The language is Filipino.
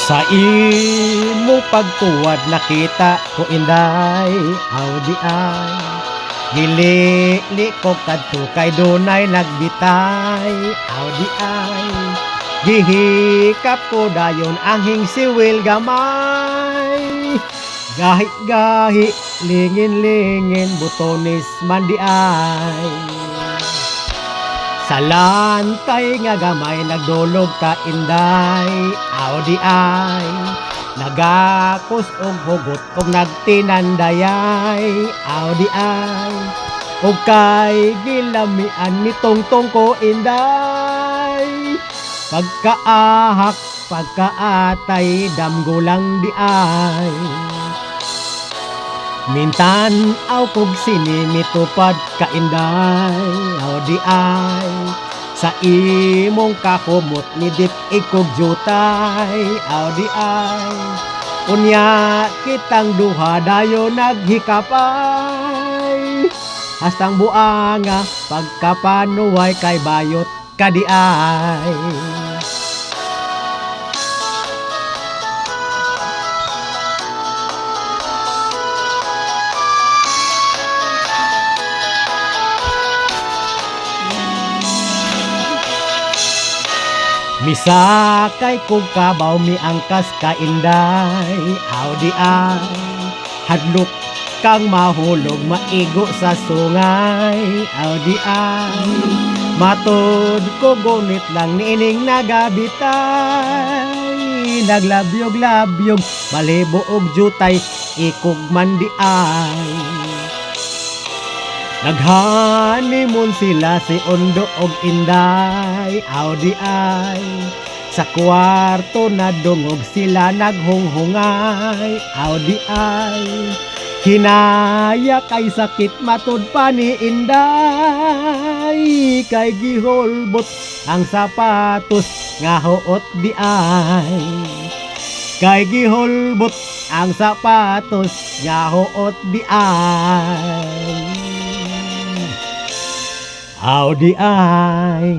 Sa imo pagtuwad nakita ko inday, aw di ay gili ko kadto kay dunay nagbitay, aw di ay gihikap ko dayon ang hingsiwil gamay. Gahi-gahi, lingin-lingin, butonis man di ay. Sa lantay nga gamay nagdulog ta inday, aw di ay nagakos og hugot og nagtinandayay, aw di ay og kay gilamian ni tongtong ko inday. Pagkaahak, pagkaatay, damgo lang di ay. Mintan aw kog sinimitupad ka inday, aw di ay sa imong kakumot ni dit ikog jutay, aw di ay unya kitang duha dayon naghikapay. Hastang buanga pagkapanuway kay bayot ka di ay. Misakay kong kabaw miangkas ka inday, aw di ay hadlok kang mahulog maigo sa sungay, aw di ay matod ko gunit lang niining nagabitay. Naglabyog-labyog malibo og jutay ikog man di ay. Naghanimon sila si Ondo og inday, aw di ay sa kwarto na dungog sila naghunghungay, aw di ay hinaya kay sakit matud pa ni inday. Kay giholbot ang sapatos nga huot di ay. Kay giholbot ang sapatos nga huot di ay. Aw di ay.